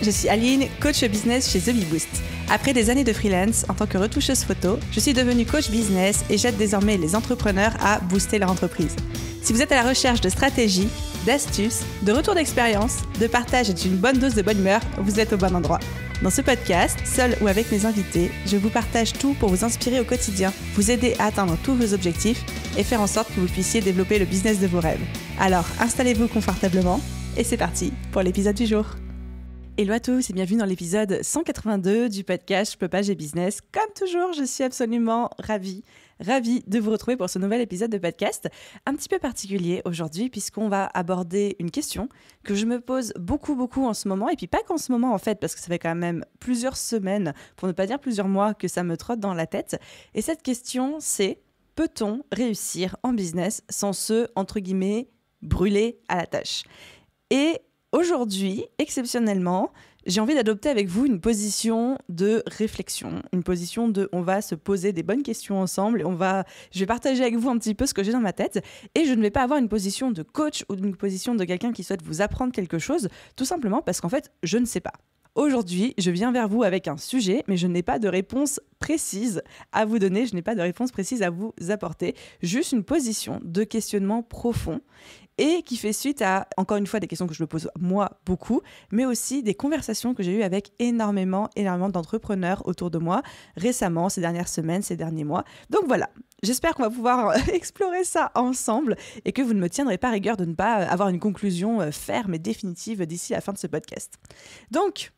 je suis Aline, coach business chez The Bee Boost. Après des années de freelance en tant que retoucheuse photo, je suis devenue coach business et j'aide désormais les entrepreneurs à booster leur entreprise. Si vous êtes à la recherche de stratégies, d'astuces, de retours d'expérience, de partage et d'une bonne dose de bonne humeur, vous êtes au bon endroit. Dans ce podcast, seul ou avec mes invités, je vous partage tout pour vous inspirer au quotidien, vous aider à atteindre tous vos objectifs et faire en sorte que vous puissiez développer le business de vos rêves. Alors, installez-vous confortablement et c'est parti pour l'épisode du jour. Hello à tous et bienvenue dans l'épisode 182 du podcast Je peux pas, j'ai business. Comme toujours, je suis absolument ravie de vous retrouver pour ce nouvel épisode de podcast, un petit peu particulier aujourd'hui puisqu'on va aborder une question que je me pose beaucoup en ce moment, et puis pas qu'en ce moment en fait, parce que ça fait quand même plusieurs semaines, pour ne pas dire plusieurs mois, que ça me trotte dans la tête. Et cette question, c'est: peut-on réussir en business sans se, entre guillemets, brûler à la tâche? Et aujourd'hui, exceptionnellement, j'ai envie d'adopter avec vous une position de réflexion, une position de on va se poser des bonnes questions ensemble et je vais partager avec vous un petit peu ce que j'ai dans ma tête, et je ne vais pas avoir une position de coach ou une position de quelqu'un qui souhaite vous apprendre quelque chose, tout simplement parce qu'en fait, je ne sais pas. Aujourd'hui, je viens vers vous avec un sujet, mais je n'ai pas de réponse précise à vous donner, je n'ai pas de réponse précise à vous apporter, juste une position de questionnement profond et qui fait suite à, encore une fois, des questions que je me pose moi beaucoup, mais aussi des conversations que j'ai eues avec énormément d'entrepreneurs autour de moi récemment, ces dernières semaines, ces derniers mois. Donc voilà, j'espère qu'on va pouvoir explorer ça ensemble et que vous ne me tiendrez pas rigueur de ne pas avoir une conclusion ferme et définitive d'ici la fin de ce podcast. Donc,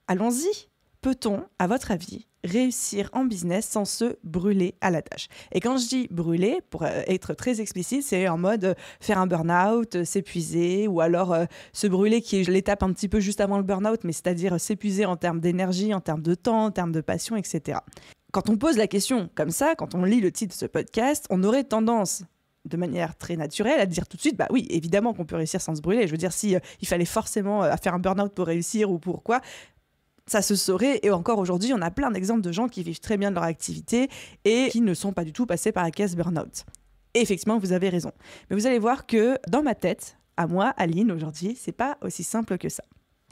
allons-y. Peut-on, à votre avis, réussir en business sans se brûler à la tâche? Et quand je dis brûler, pour être très explicite, c'est en mode faire un burn-out, s'épuiser, ou alors se brûler qui est l'étape un petit peu juste avant le burn-out, mais c'est-à-dire s'épuiser en termes d'énergie, en termes de temps, en termes de passion, etc. Quand on pose la question comme ça, quand on lit le titre de ce podcast, on aurait tendance, de manière très naturelle, à dire tout de suite, bah oui, évidemment qu'on peut réussir sans se brûler. Je veux dire, si il fallait forcément faire un burn-out pour réussir ou pourquoi, ça se saurait. Et encore aujourd'hui, on a plein d'exemples de gens qui vivent très bien de leur activité et qui ne sont pas du tout passés par la case burn-out. Et effectivement, vous avez raison. Mais vous allez voir que dans ma tête, à moi, Aline, aujourd'hui, c'est pas aussi simple que ça.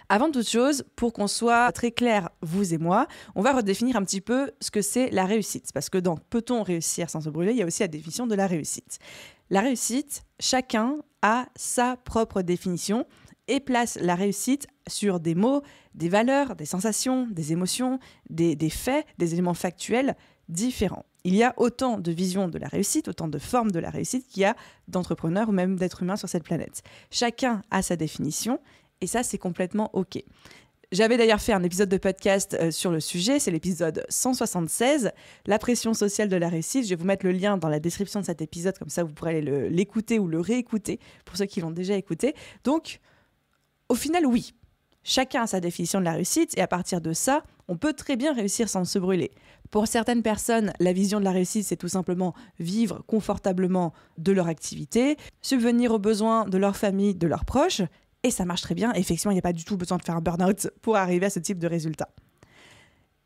Avant toute chose, pour qu'on soit très clair, vous et moi, on va redéfinir un petit peu ce que c'est la réussite. Parce que dans peut-on réussir sans se brûler, il y a aussi la définition de la réussite. La réussite, chacun a sa propre définition et place la réussite sur des mots, des valeurs, des sensations, des émotions, des faits, des éléments factuels différents. Il y a autant de visions de la réussite, autant de formes de la réussite qu'il y a d'entrepreneurs ou même d'êtres humains sur cette planète. Chacun a sa définition et ça, c'est complètement OK. J'avais d'ailleurs fait un épisode de podcast sur le sujet, c'est l'épisode 176, la pression sociale de la réussite. Je vais vous mettre le lien dans la description de cet épisode, comme ça vous pourrez aller l'écouter ou le réécouter pour ceux qui l'ont déjà écouté. Donc, au final, oui, chacun a sa définition de la réussite et à partir de ça, on peut très bien réussir sans se brûler. Pour certaines personnes, la vision de la réussite, c'est tout simplement vivre confortablement de leur activité, subvenir aux besoins de leur famille, de leurs proches, et ça marche très bien. Effectivement, il n'y a pas du tout besoin de faire un burn-out pour arriver à ce type de résultat.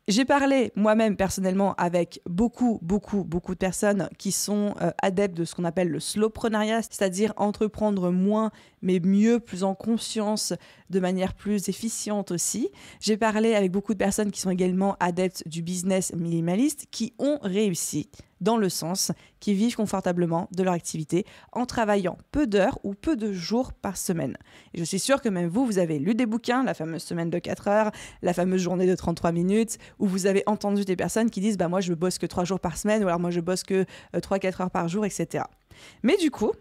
J'ai parlé moi-même personnellement avec beaucoup de personnes qui sont adeptes de ce qu'on appelle le slowpreneuriat, c'est-à-dire entreprendre moins mais mieux, plus en conscience, de manière plus efficiente aussi. J'ai parlé avec beaucoup de personnes qui sont également adeptes du business minimaliste, qui ont réussi dans le sens qui vivent confortablement de leur activité en travaillant peu d'heures ou peu de jours par semaine. Et je suis sûre que même vous avez lu des bouquins, la fameuse semaine de 4 heures, la fameuse journée de 33 minutes, où vous avez entendu des personnes qui disent « moi je bosse que 3 jours par semaine » ou alors « moi je bosse que 3-4 heures par jour », etc. Mais du coup,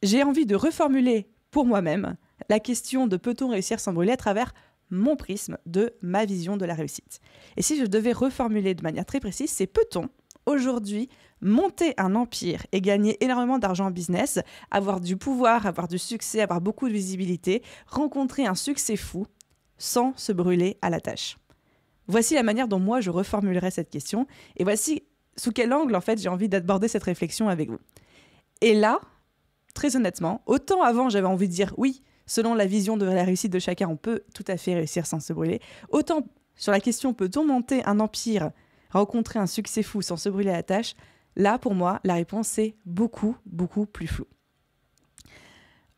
j'ai envie de reformuler pour moi-même la question de peut-on réussir sans brûler à travers mon prisme de ma vision de la réussite. Et si je devais reformuler de manière très précise, c'est peut-on aujourd'hui monter un empire et gagner énormément d'argent en business, avoir du pouvoir, avoir du succès, avoir beaucoup de visibilité, rencontrer un succès fou sans se brûler à la tâche? Voici la manière dont moi je reformulerais cette question et voici sous quel angle en fait j'ai envie d'aborder cette réflexion avec vous. Et là, très honnêtement, autant avant j'avais envie de dire oui, selon la vision de la réussite de chacun, on peut tout à fait réussir sans se brûler, autant sur la question peut-on monter un empire, rencontrer un succès fou sans se brûler à la tâche, là pour moi la réponse est beaucoup plus floue.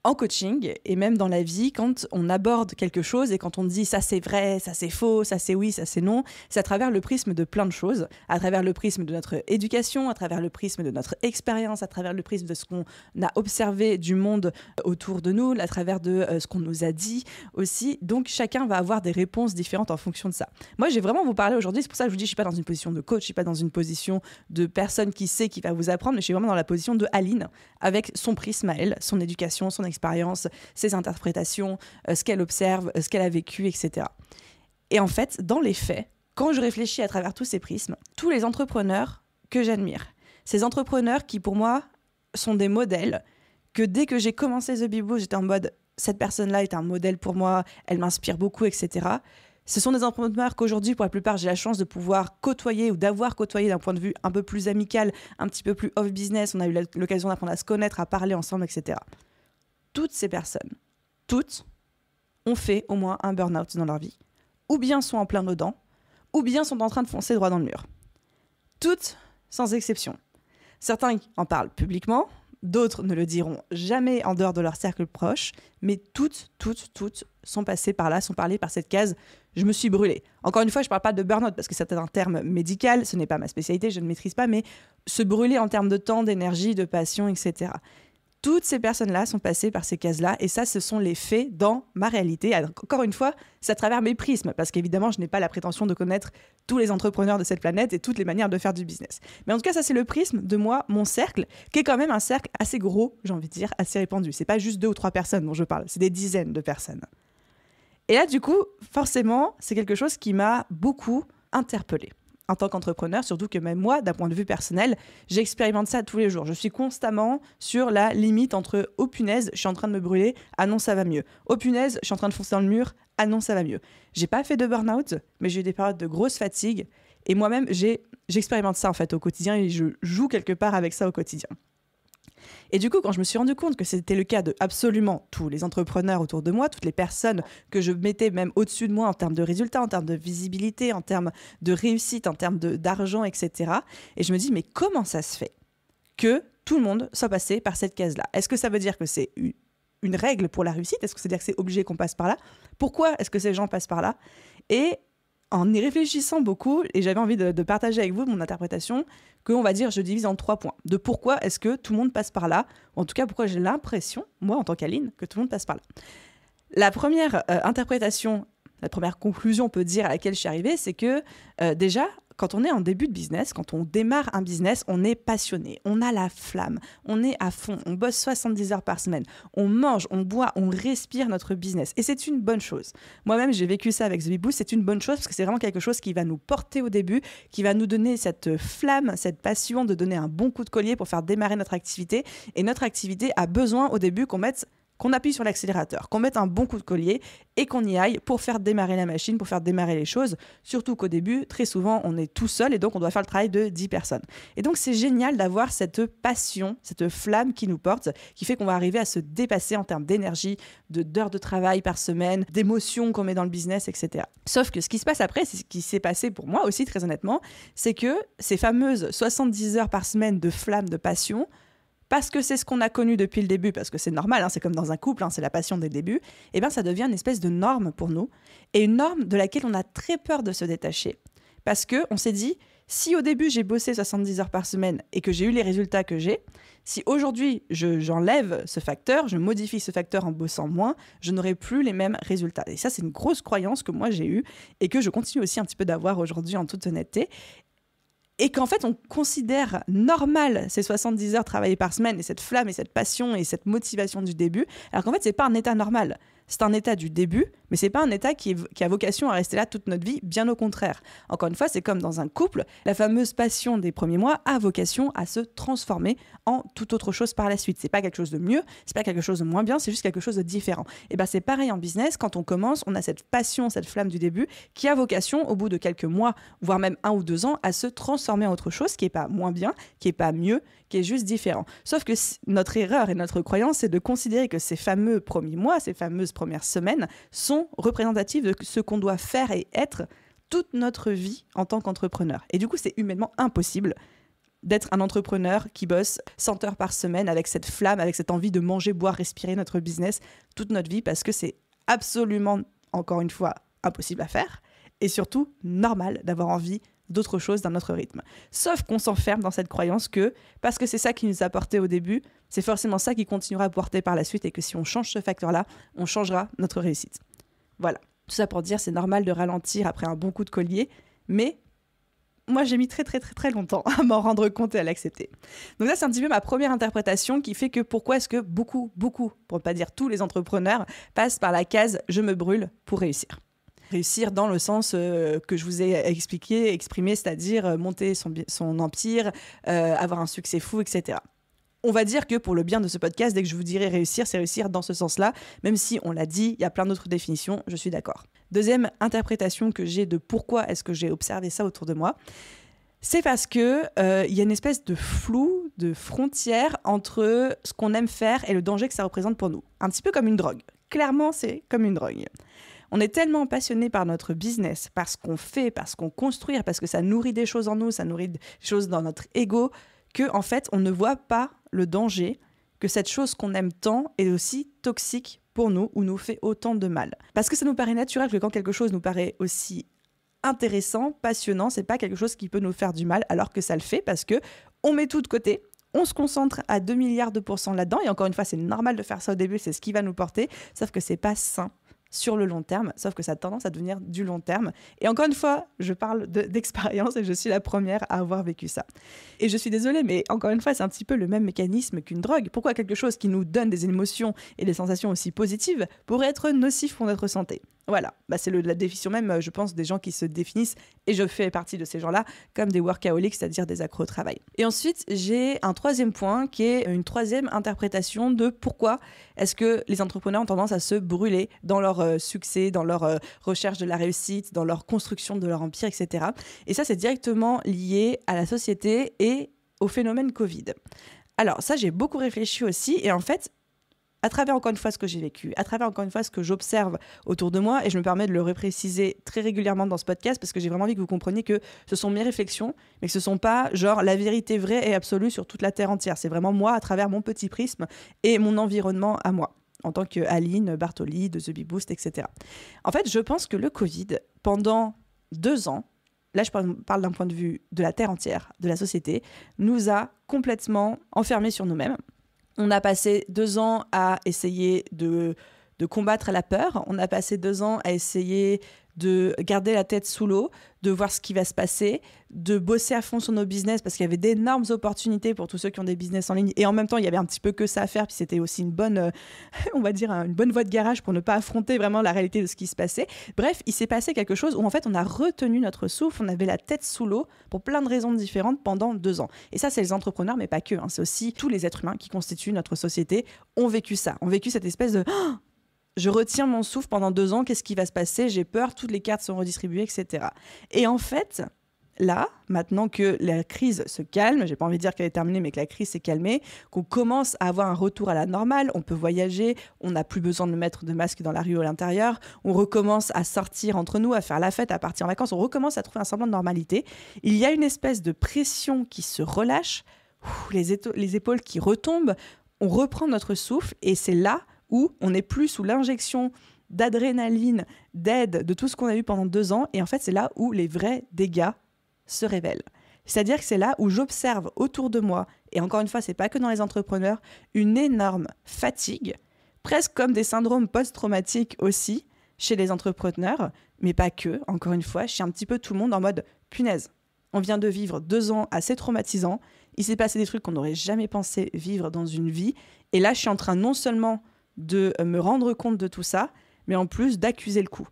En coaching et même dans la vie, quand on aborde quelque chose et quand on dit ça c'est vrai, ça c'est faux, ça c'est oui, ça c'est non, c'est à travers le prisme de plein de choses, à travers le prisme de notre éducation, à travers le prisme de notre expérience, à travers le prisme de ce qu'on a observé du monde autour de nous, à travers de ce qu'on nous a dit aussi. Donc chacun va avoir des réponses différentes en fonction de ça. Moi, je vais vraiment vous parler aujourd'hui, c'est pour ça que je vous dis, je suis pas dans une position de coach, je suis pas dans une position de personne qui sait, qui va vous apprendre, mais je suis vraiment dans la position de Aline, avec son prisme à elle, son éducation, son expérience, ses interprétations, ce qu'elle observe, ce qu'elle a vécu, etc. Et en fait, dans les faits, quand je réfléchis à travers tous ces prismes, tous les entrepreneurs que j'admire, ces entrepreneurs qui pour moi sont des modèles, que dès que j'ai commencé The Bee Boost, j'étais en mode cette personne-là est un modèle pour moi, elle m'inspire beaucoup, etc. Ce sont des entrepreneurs qu'aujourd'hui, pour la plupart, j'ai la chance de pouvoir côtoyer ou d'avoir côtoyé d'un point de vue un peu plus amical, un petit peu plus off-business. On a eu l'occasion d'apprendre à se connaître, à parler ensemble, etc. Toutes ces personnes, toutes, ont fait au moins un burn-out dans leur vie, ou bien sont en plein dedans, ou bien sont en train de foncer droit dans le mur. Toutes, sans exception. Certains en parlent publiquement, d'autres ne le diront jamais en dehors de leur cercle proche, mais toutes sont passées par là, sont parlées par cette case « je me suis brûlée ». Encore une fois, je ne parle pas de burn-out parce que c'est un terme médical, ce n'est pas ma spécialité, je ne maîtrise pas, mais se brûler en termes de temps, d'énergie, de passion, etc. Toutes ces personnes-là sont passées par ces cases-là et ça, ce sont les faits dans ma réalité. Alors, encore une fois, c'est à travers mes prismes parce qu'évidemment, je n'ai pas la prétention de connaître tous les entrepreneurs de cette planète et toutes les manières de faire du business. Mais en tout cas, ça, c'est le prisme de moi, mon cercle, qui est quand même un cercle assez gros, j'ai envie de dire, assez répandu. C'est pas juste 2 ou 3 personnes dont je parle, c'est des dizaines de personnes. Et là, du coup, forcément, c'est quelque chose qui m'a beaucoup interpellée en tant qu'entrepreneur, surtout que même moi, d'un point de vue personnel, j'expérimente ça tous les jours. Je suis constamment sur la limite entre « oh punaise, je suis en train de me brûler, ah non, ça va mieux. Oh punaise, je suis en train de foncer dans le mur, ah non, ça va mieux. » J'ai pas fait de burn-out, mais j'ai eu des périodes de grosse fatigue et moi-même, j'expérimente ça en fait au quotidien et je joue quelque part avec ça au quotidien. Et du coup, quand je me suis rendu compte que c'était le cas de absolument tous les entrepreneurs autour de moi, toutes les personnes que je mettais même au-dessus de moi en termes de résultats, en termes de visibilité, en termes de réussite, en termes d'argent, etc. Et je me dis, mais comment ça se fait que tout le monde soit passé par cette case-là? Est-ce que ça veut dire que c'est une règle pour la réussite? Est-ce que ça veut dire que c'est obligé qu'on passe par là? Pourquoi est-ce que ces gens passent par là? Et en y réfléchissant beaucoup, et j'avais envie de partager avec vous mon interprétation, qu'on va dire, je divise en 3 points. De pourquoi est-ce que tout le monde passe par là, ou en tout cas pourquoi j'ai l'impression, moi en tant qu'Aline, que tout le monde passe par là. La première interprétation, la première conclusion, on peut dire, à laquelle je suis arrivée, c'est que déjà, quand on est en début de business, quand on démarre un business, on est passionné, on a la flamme, on est à fond, on bosse 70 heures par semaine, on mange, on boit, on respire notre business. Et c'est une bonne chose. Moi-même, j'ai vécu ça avec The Bee Boost, c'est une bonne chose parce que c'est vraiment quelque chose qui va nous porter au début, qui va nous donner cette flamme, cette passion de donner un bon coup de collier pour faire démarrer notre activité. Et notre activité a besoin au début qu'on appuie sur l'accélérateur, qu'on mette un bon coup de collier et qu'on y aille pour faire démarrer la machine, pour faire démarrer les choses. Surtout qu'au début, très souvent, on est tout seul et donc on doit faire le travail de 10 personnes. Et donc, c'est génial d'avoir cette passion, cette flamme qui nous porte, qui fait qu'on va arriver à se dépasser en termes d'énergie, d'heures de travail par semaine, d'émotions qu'on met dans le business, etc. Sauf que ce qui se passe après, c'est ce qui s'est passé pour moi aussi, très honnêtement, c'est que ces fameuses 70 heures par semaine de flamme, de passion, parce que c'est ce qu'on a connu depuis le début, parce que c'est normal, c'est comme dans un couple, c'est la passion dès le début, et bien ça devient une espèce de norme pour nous, et une norme de laquelle on a très peur de se détacher. Parce qu'on s'est dit, si au début j'ai bossé 70 heures par semaine et que j'ai eu les résultats que j'ai, si aujourd'hui j'enlève ce facteur, je modifie ce facteur en bossant moins, je n'aurai plus les mêmes résultats. Et ça, c'est une grosse croyance que moi j'ai eue et que je continue aussi un petit peu d'avoir aujourd'hui en toute honnêteté. Et qu'en fait, on considère normal ces 70 heures travaillées par semaine et cette flamme et cette passion et cette motivation du début, alors qu'en fait, c'est pas un état normal. C'est un état du début, mais c'est pas un état qui a vocation à rester là toute notre vie, bien au contraire. Encore une fois, c'est comme dans un couple, la fameuse passion des premiers mois a vocation à se transformer en toute autre chose par la suite. C'est pas quelque chose de mieux, c'est pas quelque chose de moins bien, c'est juste quelque chose de différent. Et ben c'est pareil en business, quand on commence, on a cette passion, cette flamme du début qui a vocation, au bout de quelques mois, voire même 1 ou 2 ans, à se transformer en autre chose qui est pas moins bien, qui est pas mieux, qui est juste différent. Sauf que notre erreur et notre croyance, c'est de considérer que ces fameux premiers mois, ces fameuses premières semaines sont représentatifs de ce qu'on doit faire et être toute notre vie en tant qu'entrepreneur. Et du coup, c'est humainement impossible d'être un entrepreneur qui bosse 100 heures par semaine avec cette flamme, avec cette envie de manger, boire, respirer notre business toute notre vie parce que c'est absolument, encore une fois, impossible à faire et surtout normal d'avoir envie d'autre chose d'un autre rythme. Sauf qu'on s'enferme dans cette croyance que, parce que c'est ça qui nous a porté au début, c'est forcément ça qui continuera à porter par la suite et que si on change ce facteur-là, on changera notre réussite. Voilà. Tout ça pour dire, c'est normal de ralentir après un bon coup de collier, mais moi, j'ai mis très longtemps à m'en rendre compte et à l'accepter. Donc là, c'est un petit peu ma première interprétation qui fait que pourquoi est-ce que beaucoup, pour ne pas dire tous les entrepreneurs, passent par la case « je me brûle » pour réussir. Réussir dans le sens que je vous ai exprimé, c'est-à-dire monter son empire, avoir un succès fou, etc. On va dire que pour le bien de ce podcast, dès que je vous dirai réussir, c'est réussir dans ce sens-là, même si on l'a dit, il y a plein d'autres définitions, je suis d'accord. Deuxième interprétation que j'ai de pourquoi est-ce que j'ai observé ça autour de moi, c'est parce que y a une espèce de flou, de frontière entre ce qu'on aime faire et le danger que ça représente pour nous. Un petit peu comme une drogue. Clairement, c'est comme une drogue. On est tellement passionné par notre business, par ce qu'on fait, par ce qu'on construit, parce que ça nourrit des choses en nous, ça nourrit des choses dans notre ego, que en fait, on ne voit pas le danger que cette chose qu'on aime tant est aussi toxique pour nous ou nous fait autant de mal. Parce que ça nous paraît naturel que quand quelque chose nous paraît aussi intéressant, passionnant, c'est pas quelque chose qui peut nous faire du mal, alors que ça le fait parce que on met tout de côté. On se concentre à 2 milliards de % là-dedans. Et encore une fois, c'est normal de faire ça au début, c'est ce qui va nous porter. Sauf que c'est pas sain sur le long terme, sauf que ça a tendance à devenir du long terme. Et encore une fois, je parle d'expérience et je suis la première à avoir vécu ça. Et je suis désolée, mais encore une fois, c'est un petit peu le même mécanisme qu'une drogue. Pourquoi quelque chose qui nous donne des émotions et des sensations aussi positives pourrait être nocif pour notre santé ? Voilà, c'est la définition même, je pense, des gens qui se définissent, et je fais partie de ces gens-là, comme des workaholics, c'est-à-dire des accros au travail. Et ensuite, j'ai un troisième point qui est une troisième interprétation de pourquoi est-ce que les entrepreneurs ont tendance à se brûler dans leur succès, dans leur recherche de la réussite, dans leur construction de leur empire, etc. Et ça, c'est directement lié à la société et au phénomène Covid. Alors ça, j'ai beaucoup réfléchi aussi, et en fait, à travers encore une fois ce que j'ai vécu, à travers encore une fois ce que j'observe autour de moi, et je me permets de le repréciser très régulièrement dans ce podcast parce que j'ai vraiment envie que vous compreniez que ce sont mes réflexions, mais que ce ne sont pas genre la vérité vraie et absolue sur toute la Terre entière. C'est vraiment moi à travers mon petit prisme et mon environnement à moi, en tant qu'Aline Bartoli de The Bee Boost, etc. En fait, je pense que le Covid, pendant 2 ans, là je parle d'un point de vue de la Terre entière, de la société, nous a complètement enfermés sur nous-mêmes. On a passé 2 ans à essayer de combattre la peur. On a passé 2 ans à essayer de garder la tête sous l'eau, de voir ce qui va se passer, de bosser à fond sur nos business parce qu'il y avait d'énormes opportunités pour tous ceux qui ont des business en ligne. Et en même temps, il y avait un petit peu que ça à faire. Puis c'était aussi une bonne, on va dire, une bonne voie de garage pour ne pas affronter vraiment la réalité de ce qui se passait. Bref, il s'est passé quelque chose où en fait, on a retenu notre souffle, on avait la tête sous l'eau pour plein de raisons différentes pendant 2 ans. Et ça, c'est les entrepreneurs, mais pas que. C'est aussi tous les êtres humains qui constituent notre société ont vécu ça. Ont vécu cette espèce de... je retiens mon souffle pendant 2 ans, qu'est-ce qui va se passer ? J'ai peur, toutes les cartes sont redistribuées, etc. Et en fait, là, maintenant que la crise se calme, j'ai pas envie de dire qu'elle est terminée, mais que la crise s'est calmée, qu'on commence à avoir un retour à la normale, on peut voyager, on n'a plus besoin de mettre de masque dans la rue ou à l'intérieur, on recommence à sortir entre nous, à faire la fête, à partir en vacances, on recommence à trouver un semblant de normalité. Il y a une espèce de pression qui se relâche, les épaules qui retombent, on reprend notre souffle et c'est là où on n'est plus sous l'injection d'adrénaline, d'aide, de tout ce qu'on a eu pendant 2 ans. Et en fait, c'est là où les vrais dégâts se révèlent. C'est-à-dire que c'est là où j'observe autour de moi, et encore une fois, c'est pas que dans les entrepreneurs, une énorme fatigue, presque comme des syndromes post-traumatiques aussi chez les entrepreneurs, mais pas que, encore une fois, chez un petit peu tout le monde en mode « punaise, on vient de vivre 2 ans assez traumatisants, il s'est passé des trucs qu'on n'aurait jamais pensé vivre dans une vie, et là, je suis en train non seulement de me rendre compte de tout ça, mais en plus d'accuser le coup. »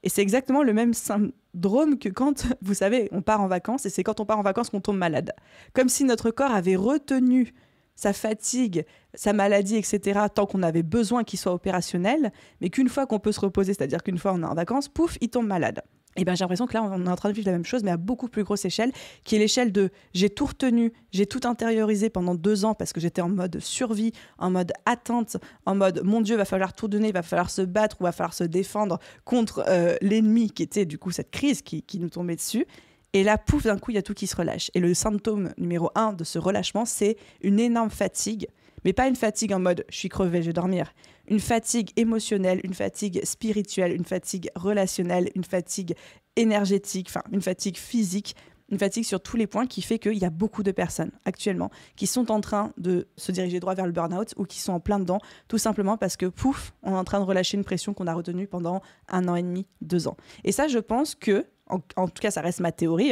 Et c'est exactement le même syndrome que quand, vous savez, on part en vacances, et c'est quand on part en vacances qu'on tombe malade. Comme si notre corps avait retenu sa fatigue, sa maladie, etc., tant qu'on avait besoin qu'il soit opérationnel, mais qu'une fois qu'on peut se reposer, c'est-à-dire qu'une fois on est en vacances, pouf, il tombe malade. Et bien j'ai l'impression que là, on est en train de vivre la même chose, mais à beaucoup plus grosse échelle, qui est l'échelle de j'ai tout retenu, j'ai tout intériorisé pendant 2 ans parce que j'étais en mode survie, en mode attente, en mode mon Dieu, va falloir tout donner, va falloir se battre ou va falloir se défendre contre l'ennemi qui était du coup cette crise qui nous tombait dessus. Et là, pouf, d'un coup, il y a tout qui se relâche. Et le symptôme numéro 1 de ce relâchement, c'est une énorme fatigue. Mais pas une fatigue en mode « je suis crevé, je vais dormir ». Une fatigue émotionnelle, une fatigue spirituelle, une fatigue relationnelle, une fatigue énergétique, enfin une fatigue physique, une fatigue sur tous les points qui fait qu'il y a beaucoup de personnes actuellement qui sont en train de se diriger droit vers le burn-out ou qui sont en plein dedans, tout simplement parce que pouf, on est en train de relâcher une pression qu'on a retenue pendant 1 an et demi, 2 ans. Et ça, je pense que, en tout cas, ça reste ma théorie,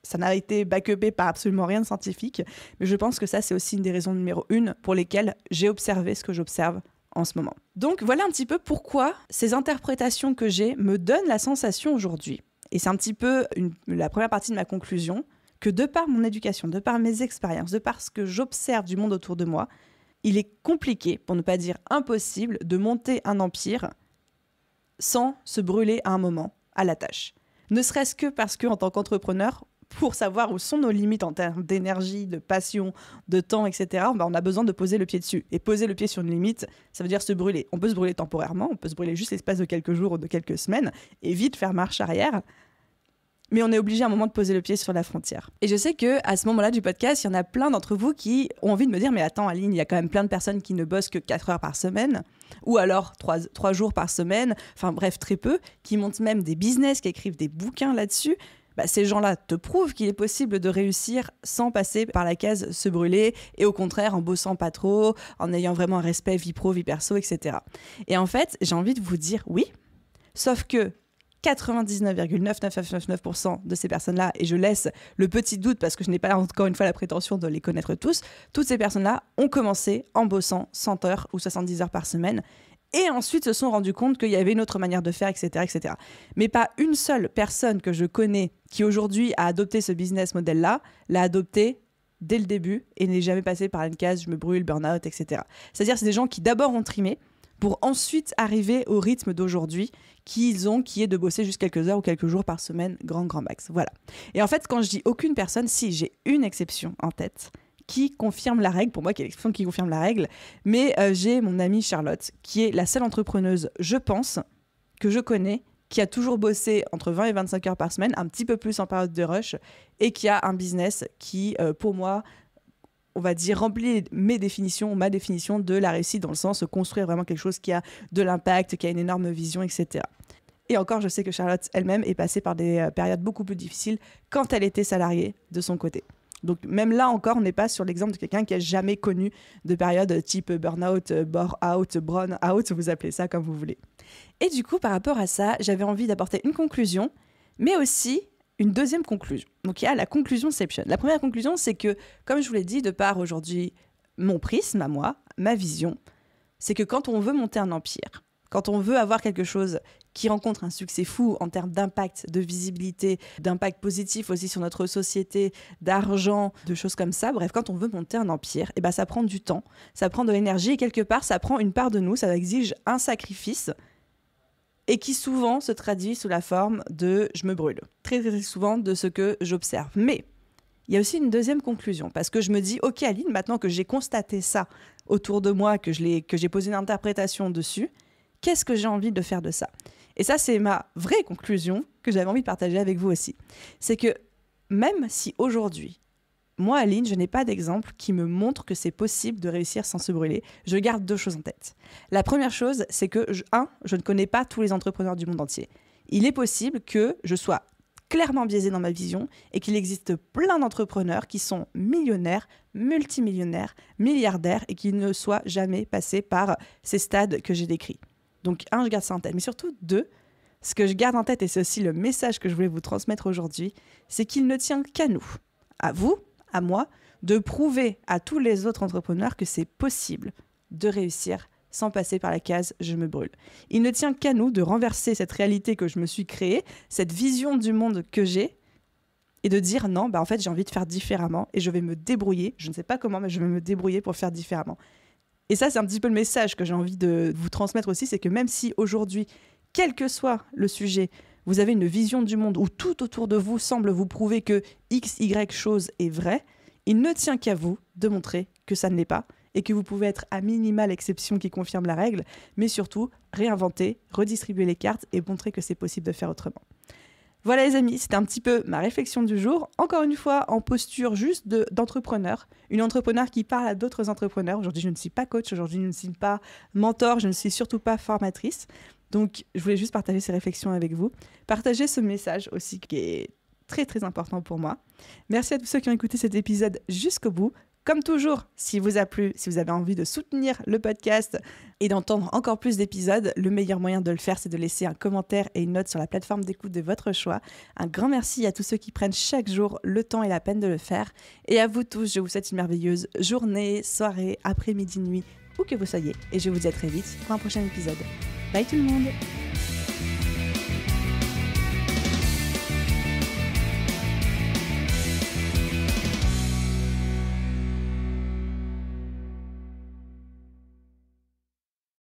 ça n'a été back-upé par absolument rien de scientifique, mais je pense que ça, c'est aussi une des raisons numéro 1 pour lesquelles j'ai observé ce que j'observe en ce moment. Donc voilà un petit peu pourquoi ces interprétations que j'ai me donnent la sensation aujourd'hui, et c'est un petit peu la première partie de ma conclusion, que de par mon éducation, de par mes expériences, de par ce que j'observe du monde autour de moi, il est compliqué, pour ne pas dire impossible, de monter un empire sans se brûler à un moment à la tâche. Ne serait-ce que parce qu'en tant qu'entrepreneur, pour savoir où sont nos limites en termes d'énergie, de passion, de temps, etc., on a besoin de poser le pied dessus. Et poser le pied sur une limite, ça veut dire se brûler. On peut se brûler temporairement, on peut se brûler juste l'espace de quelques jours ou de quelques semaines, et vite faire marche arrière. Mais on est obligé à un moment de poser le pied sur la frontière. Et je sais qu'à ce moment-là du podcast, il y en a plein d'entre vous qui ont envie de me dire « Mais attends, Aline, il y a quand même plein de personnes qui ne bossent que 4 heures par semaine, ou alors 3 jours par semaine, enfin bref, très peu, qui montent même des business, qui écrivent des bouquins là-dessus. » Ces gens-là te prouvent qu'il est possible de réussir sans passer par la case se brûler et au contraire en bossant pas trop, en ayant vraiment un respect vie pro, vie perso, etc. Et en fait, j'ai envie de vous dire oui, sauf que 99,9999% de ces personnes-là, et je laisse le petit doute parce que je n'ai pas encore une fois la prétention de les connaître tous, toutes ces personnes-là ont commencé en bossant 100 heures ou 70 heures par semaine et ensuite se sont rendus compte qu'il y avait une autre manière de faire, etc., etc. Mais pas une seule personne que je connais qui aujourd'hui a adopté ce business model-là, l'a adopté dès le début et n'est jamais passé par une case « je me brûle, burn-out », etc. C'est-à-dire c'est des gens qui d'abord ont trimé pour ensuite arriver au rythme d'aujourd'hui qui est de bosser juste quelques heures ou quelques jours par semaine, grand max. Voilà. Et en fait, quand je dis aucune personne, si j'ai une exception en tête qui confirme la règle, pour moi, qui est l'exception qui confirme la règle, mais j'ai mon amie Charlotte, qui est la seule entrepreneuse, je pense, que je connais, qui a toujours bossé entre 20 et 25 heures par semaine, un petit peu plus en période de rush, et qui a un business qui, pour moi, on va dire, remplit ma définition de la réussite, dans le sens de construire vraiment quelque chose qui a de l'impact, qui a une énorme vision, etc. Et encore, je sais que Charlotte elle-même est passée par des périodes beaucoup plus difficiles quand elle était salariée de son côté. Donc même là encore, on n'est pas sur l'exemple de quelqu'un qui n'a jamais connu de période type burn-out, bore-out, brown-out, vous appelez ça comme vous voulez. Et du coup, par rapport à ça, j'avais envie d'apporter une conclusion, mais aussi une deuxième conclusion. Donc il y a la conclusionception. La première conclusion, c'est que, comme je vous l'ai dit, de par aujourd'hui mon prisme à moi, ma vision, c'est que quand on veut monter un empire, quand on veut avoir quelque chose qui rencontre un succès fou en termes d'impact, de visibilité, d'impact positif aussi sur notre société, d'argent, de choses comme ça. Bref, quand on veut monter un empire, ça prend du temps, ça prend de l'énergie et quelque part, ça prend une part de nous, ça exige un sacrifice et qui souvent se traduit sous la forme de « je me brûle ». Très, très souvent de ce que j'observe. Mais il y a aussi une deuxième conclusion parce que je me dis « Ok Aline, maintenant que j'ai constaté ça autour de moi, que j'ai posé une interprétation dessus, qu'est-ce que j'ai envie de faire de ça ?» Et ça, c'est ma vraie conclusion que j'avais envie de partager avec vous aussi. C'est que même si aujourd'hui, moi, Aline, je n'ai pas d'exemple qui me montre que c'est possible de réussir sans se brûler, je garde 2 choses en tête. La première chose, c'est que, je ne connais pas tous les entrepreneurs du monde entier. Il est possible que je sois clairement biaisée dans ma vision et qu'il existe plein d'entrepreneurs qui sont millionnaires, multimillionnaires, milliardaires et qui ne soient jamais passés par ces stades que j'ai décrits. Donc, je garde ça en tête. Mais surtout, 2, ce que je garde en tête, et c'est aussi le message que je voulais vous transmettre aujourd'hui, c'est qu'il ne tient qu'à nous, à vous, à moi, de prouver à tous les autres entrepreneurs que c'est possible de réussir sans passer par la case « je me brûle ». Il ne tient qu'à nous de renverser cette réalité que je me suis créée, cette vision du monde que j'ai, et de dire non, en fait, j'ai envie de faire différemment et je vais me débrouiller. Je ne sais pas comment, mais je vais me débrouiller pour faire différemment. Et ça, c'est un petit peu le message que j'ai envie de vous transmettre aussi, c'est que même si aujourd'hui, quel que soit le sujet, vous avez une vision du monde où tout autour de vous semble vous prouver que X, Y chose est vrai, il ne tient qu'à vous de montrer que ça ne l'est pas et que vous pouvez être à minima l'exception qui confirme la règle, mais surtout réinventer, redistribuer les cartes et montrer que c'est possible de faire autrement. Voilà les amis, c'était un petit peu ma réflexion du jour. Encore une fois, en posture juste d'entrepreneur. Une entrepreneur qui parle à d'autres entrepreneurs. Aujourd'hui, je ne suis pas coach, aujourd'hui, je ne suis pas mentor, je ne suis surtout pas formatrice. Donc, je voulais juste partager ces réflexions avec vous. Partager ce message aussi qui est très très important pour moi. Merci à tous ceux qui ont écouté cet épisode jusqu'au bout. Comme toujours, s'il vous a plu, si vous avez envie de soutenir le podcast et d'entendre encore plus d'épisodes, le meilleur moyen de le faire, c'est de laisser un commentaire et une note sur la plateforme d'écoute de votre choix. Un grand merci à tous ceux qui prennent chaque jour le temps et la peine de le faire. Et à vous tous, je vous souhaite une merveilleuse journée, soirée, après-midi, nuit, où que vous soyez. Et je vous dis à très vite pour un prochain épisode. Bye tout le monde!